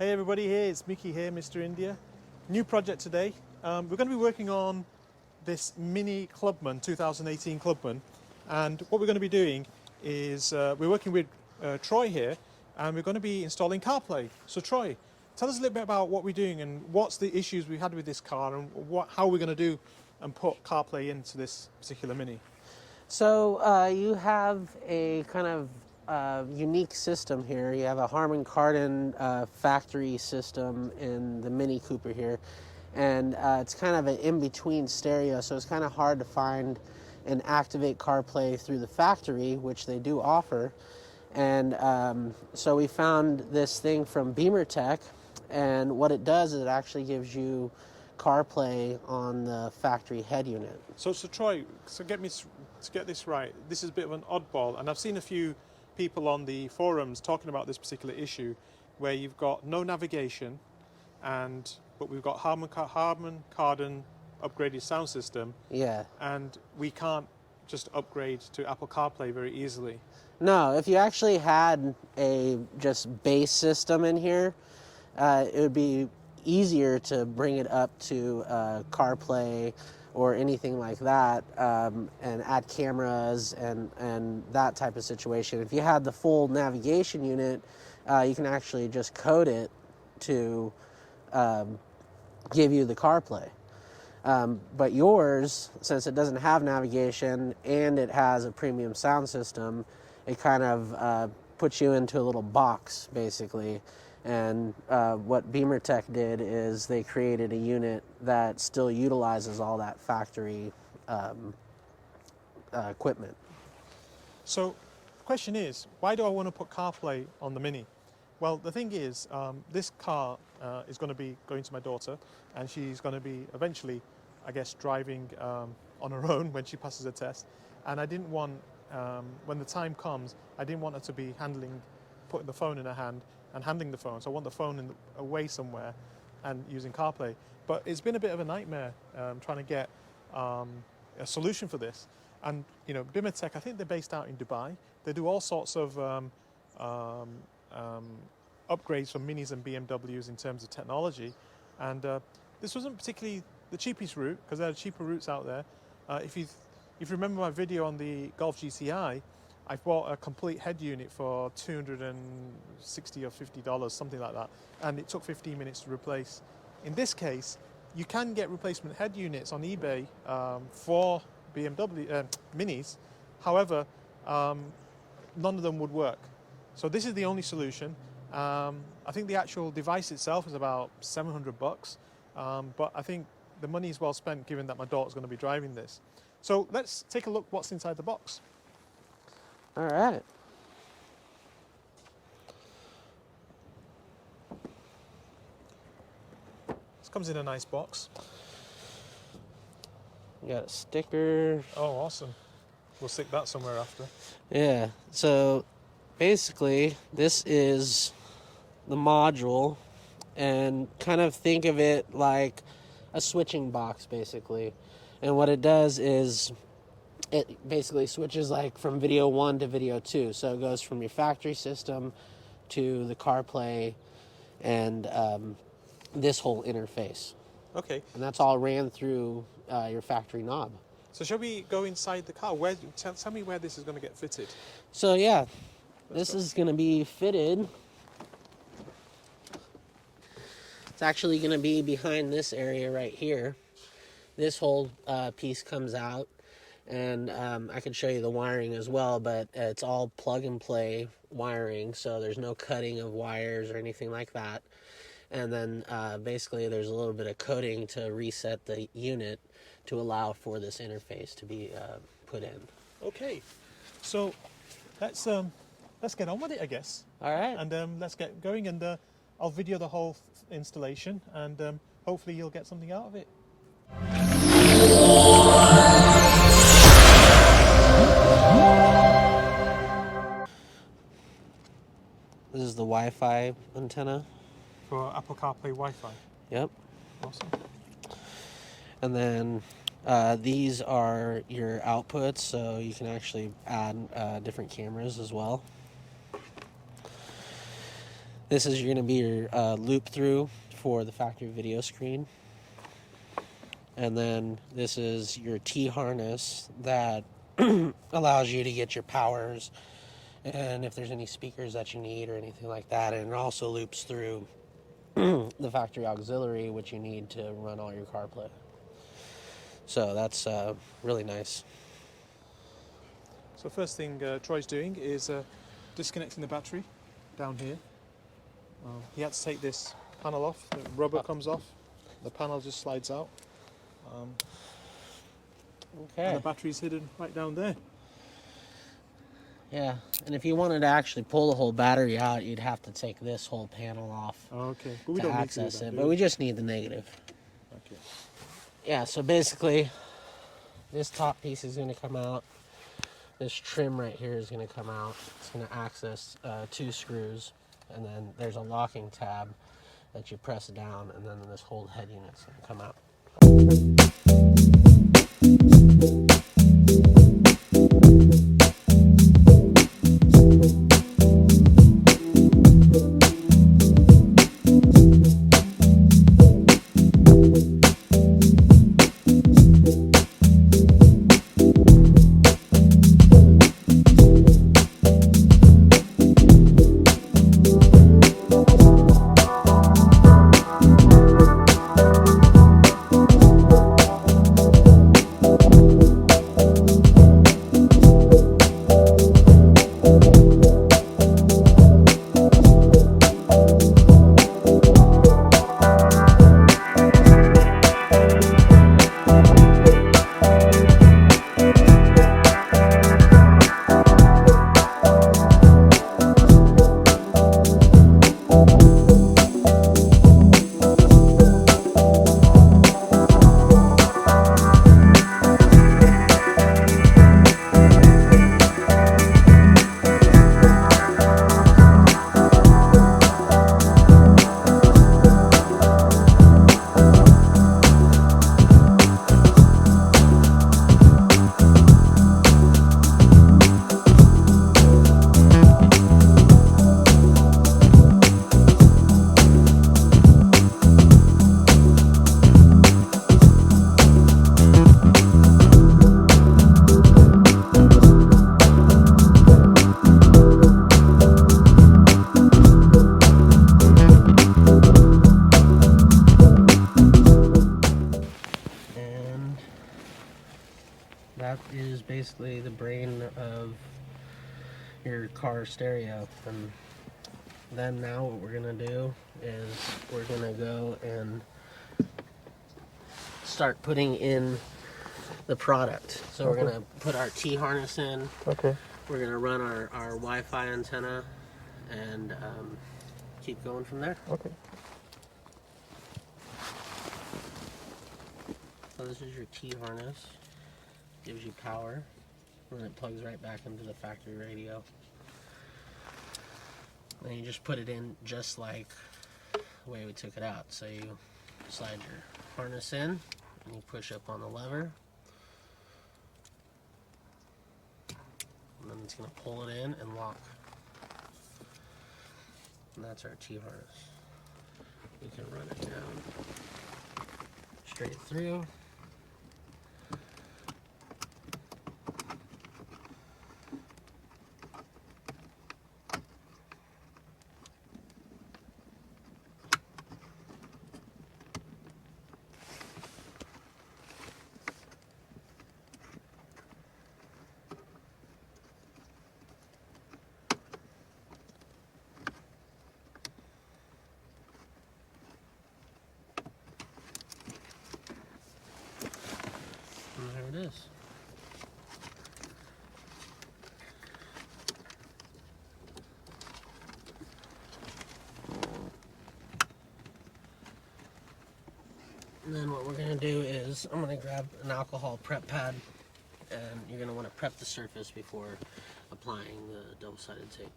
Hey everybody, it's Mickey here, Mr. India. New project today. We're going to be working on this Mini Clubman, 2018 Clubman, and what we're going to be doing is we're working with Troy here, and we're going to be installing CarPlay. So Troy, tell us a little bit about what we're doing and what's the issues we had with this car and how we're going to do and put CarPlay into this particular Mini. So you have a kind of unique system here. You have a Harman Kardon factory system in the Mini Cooper here, and it's kind of an in-between stereo, so it's kind of hard to find and activate CarPlay through the factory, which they do offer. And so we found this thing from BeamerTech, and what it does is it actually gives you CarPlay on the factory head unit. So Troy, to get this right, this is a bit of an oddball, and I've seen a few people on the forums talking about this particular issue, where you've got no navigation, but we've got Harman Kardon upgraded sound system. Yeah. And we can't just upgrade to Apple CarPlay very easily. No, if you actually had a just base system in here, it would be easier to bring it up to CarPlay or anything like that, and add cameras and that type of situation. If you had the full navigation unit, you can actually just code it to give you the CarPlay. But yours, since it doesn't have navigation and it has a premium sound system, it kind of puts you into a little box, basically. And what BeamerTech did is they created a unit that still utilizes all that factory equipment. So the question is, why do I want to put CarPlay on the Mini? Well, the thing is, this car is going to be going to my daughter, and she's going to be eventually, I guess, driving on her own when she passes her test. And I didn't want, when the time comes, I didn't want her to be putting the phone in her hand and handling the phone. So I want the phone away somewhere and using CarPlay. But it's been a bit of a nightmare trying to get a solution for this. And you know, BeamerTech, I think they're based out in Dubai. They do all sorts of upgrades for Minis and BMWs in terms of technology. And this wasn't particularly the cheapest route, because there are cheaper routes out there. If you remember my video on the Golf GTI, I bought a complete head unit for $260 or $50, something like that, and it took 15 minutes to replace. In this case, you can get replacement head units on eBay for BMW Minis. However, none of them would work. So this is the only solution. I think the actual device itself is about $700, but I think the money is well spent given that my daughter's going to be driving this. So let's take a look what's inside the box. All right. This comes in a nice box. You got a sticker. Oh, awesome. We'll stick that somewhere after. Yeah, so basically this is the module, and kind of think of it like a switching box, basically. And what it does is it basically switches like from video 1 to video 2. So it goes from your factory system to the CarPlay and this whole interface. Okay. And that's all ran through your factory knob. So shall we go inside the car? Tell me where this is going to get fitted. So yeah, this is going to be fitted. It's actually going to be behind this area right here. This whole piece comes out, and I can show you the wiring as well, but it's all plug and play wiring, so there's no cutting of wires or anything like that. And then basically there's a little bit of coding to reset the unit to allow for this interface to be put in. Okay, so let's get on with it, I guess. All right. And let's get going, and I'll video the whole installation, and hopefully you'll get something out of it. This is the Wi-Fi antenna. For Apple CarPlay Wi-Fi. Yep. Awesome. And then these are your outputs, so you can actually add different cameras as well. This is going to be your loop through for the factory video screen. And then this is your T-harness that allows you to get your powers and if there's any speakers that you need or anything like that. And it also loops through the factory auxiliary, which you need to run all your CarPlay. So that's really nice. So first thing Troy's doing is disconnecting the battery down here. He had to take this panel off, the rubber comes off, the panel just slides out. Okay. And the battery's hidden right down there. Yeah, and if you wanted to actually pull the whole battery out, you'd have to take this whole panel off Okay, but we to don't need access to do that, it. do But we just need the negative. Okay. Yeah, so basically, this top piece is going to come out. This trim right here is going to come out. It's going to access 2 screws, and then there's a locking tab that you press down, and then this whole head unit's going to come out. That is basically the brain of your car stereo. And then now what we're gonna do is we're gonna go and start putting in the product. So we're gonna put our T-harness in. Okay. We're gonna run our Wi-Fi antenna and keep going from there. Okay. So this is your T-harness. Gives you power, and then it plugs right back into the factory radio. Then you just put it in just like the way we took it out. So you slide your harness in, and you push up on the lever, and then it's going to pull it in and lock. And that's our T-harness. We can run it down straight through. And there it is. And then what we're going to do is I'm going to grab an alcohol prep pad, and you're going to want to prep the surface before applying the double-sided tape.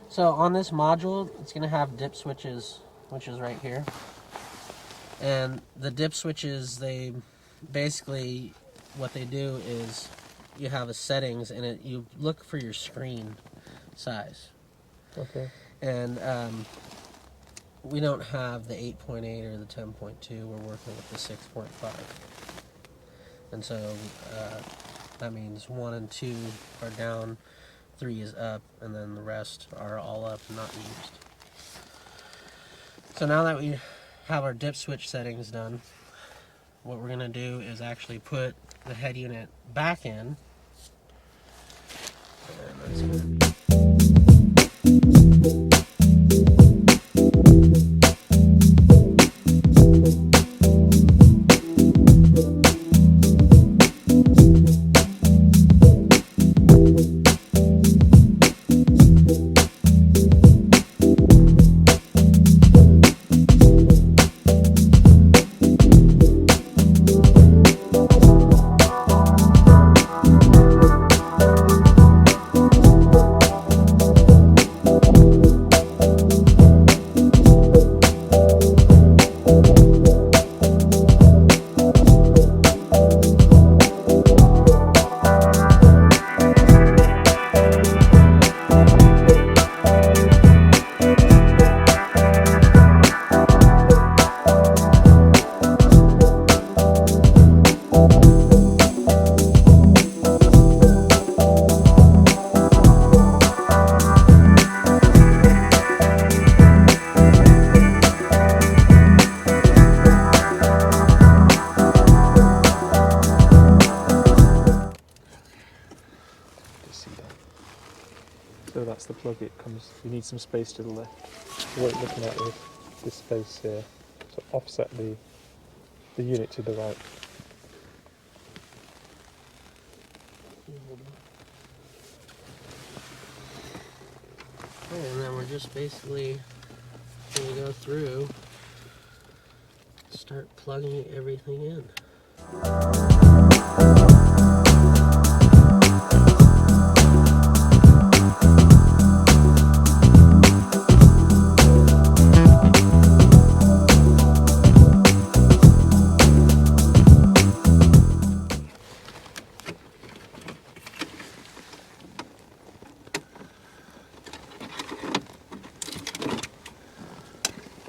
So on this module, it's going to have dip switches which is right here. And the dip switches, they basically, what they do is you have a settings and you look for your screen size. Okay. And we don't have the 8.8 or the 10.2. We're working with the 6.5. And so that means 1 and 2 are down, 3 is up, and then the rest are all up and not used. So now that we have our dip switch settings done, what we're going to do is actually put the head unit back in. And that's going to be So that's the plug. It comes. You need some space to the left. What you're looking at is this space here. So offset the unit to the right. Okay, and then we're just basically going to go through, start plugging everything in.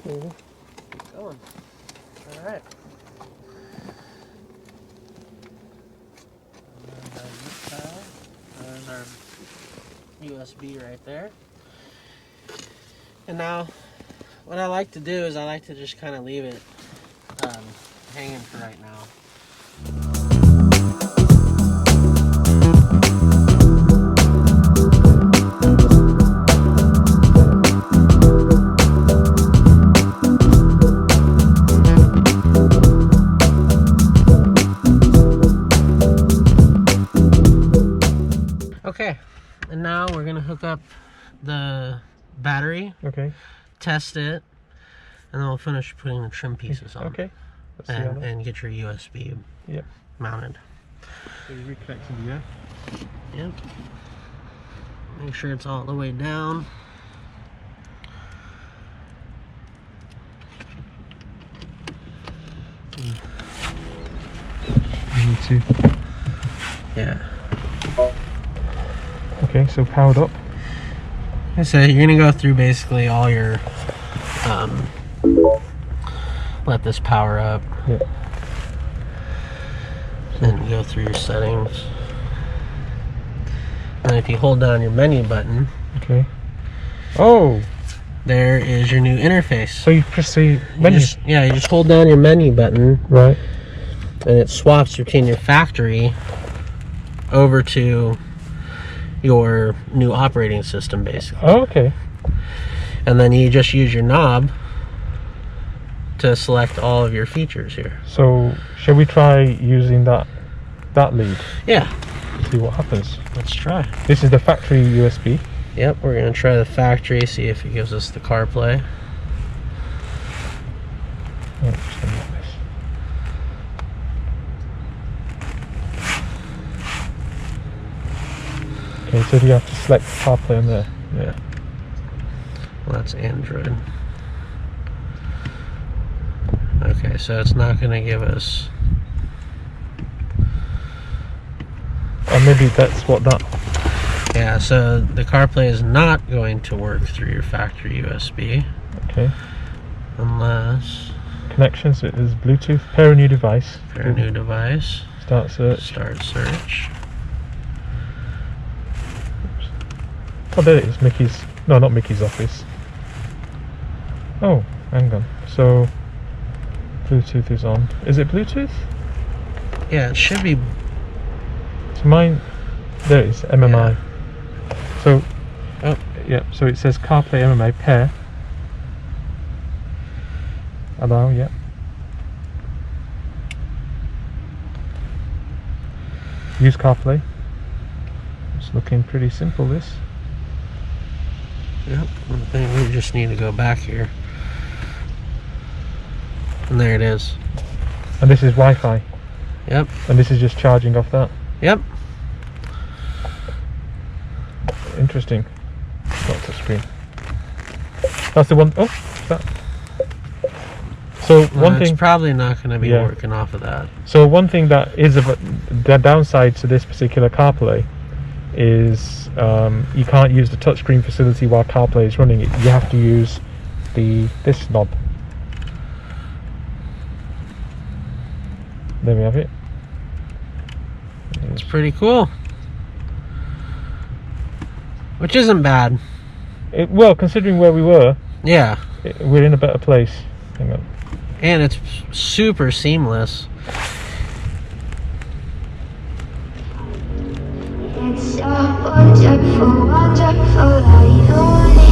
Going. All right. There's our USB right there. And now, what I like to do is I like to just kind of leave it hanging for right now. Okay, and now we're gonna hook up the battery, Okay. test it, and then we'll finish putting the trim pieces on. Okay. Let's see how that. And get your USB mounted. So you're reconnecting the F. Yep. Make sure it's all the way down. You need to. Yeah. Okay, so powered up. So you're gonna go through basically all your let this power up. Yep. Then go through your settings. And if you hold down your menu button, Okay. Oh, there is your new interface. so you press the menu. You just hold down your menu button, Right. and it swaps between your factory over to your new operating system, basically. Oh, okay. And then you just use your knob to select all of your features here. So, shall we try using that lead? Yeah, See what happens. let's try. This is the factory USB. Yep, we're gonna try the factory, see if it gives us the CarPlay. Oh, just gonna like this. Okay, so do you have to select CarPlay on there? Yeah. Well, that's Android. Okay, so it's not going to give us... Or maybe that's what that... Yeah, so the CarPlay is not going to work through your factory USB. Okay. Unless... Connections, it is Bluetooth. Pair a new device. Pair a new device. Start search. Start search. Oops. Oh, there it is. Mickey's... No, not Mickey's office. Oh, hang on. So, Bluetooth is on. Is it Bluetooth? Yeah, it should be. So mine... There it is. MMI. Yeah. So, oh, yeah. So it says CarPlay MMI pair. Allow, yeah. Use CarPlay. It's looking pretty simple, this. Yep, I think we just need to go back here. And there it is. And this is Wi-Fi. Yep. And this is just charging off that. Yep. Interesting. Not touch screen. That's the one. Oh, that. So one thing. It's probably not going to be Yeah. working off of that. So one thing that is the downside to this particular CarPlay is you can't use the touchscreen facility while CarPlay is running. You have to use this knob. There we have it. It's pretty cool. Which isn't bad. Well, considering where we were, Yeah. we're in a better place. Hang on. And it's super seamless. It's so wonderful, wonderful how you want it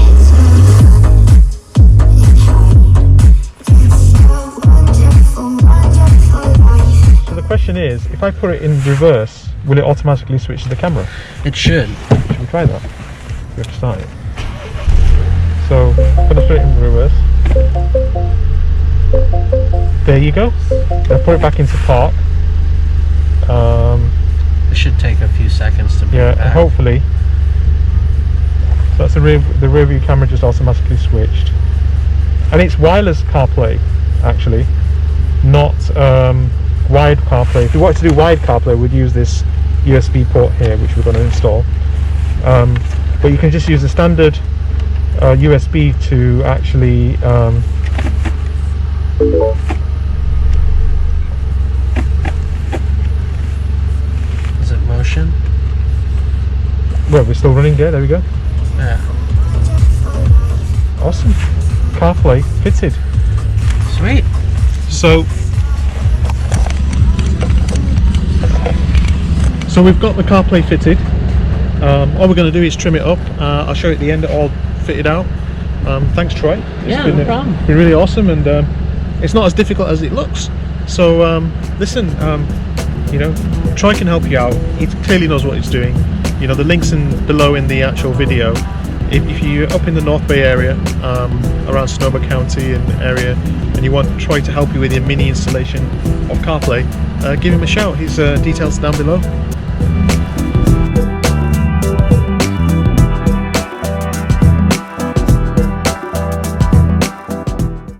It's so wonderful, wonderful life. So the question is, if I put it in reverse, will it automatically switch to the camera? It should. Should we try that? We have to start it. So, I'm going to put it in reverse. There you go. Now put it back into park. It should take a few seconds to bring Yeah, it back. hopefully. So that's the rear view camera just automatically switched. And it's wireless CarPlay, actually, not wired CarPlay. If you wanted to do wired CarPlay, we'd use this USB port here, which we're going to install. But you can just use the standard USB to actually Is it motion? well, we're still running. There we go. Yeah. Awesome. CarPlay fitted. Sweet. So we've got the CarPlay fitted. All we're going to do is trim it up. I'll show you at the end it all fitted out. Thanks, Troy. Yeah, no problem. Been really awesome, and it's not as difficult as it looks. So listen, you know, Troy can help you out. He clearly knows what he's doing. You know, the links below in the actual video. If you're up in the North Bay area, around Sonoma County and area, and you want Troy to help you with your mini installation of CarPlay, give him a shout. His details down below.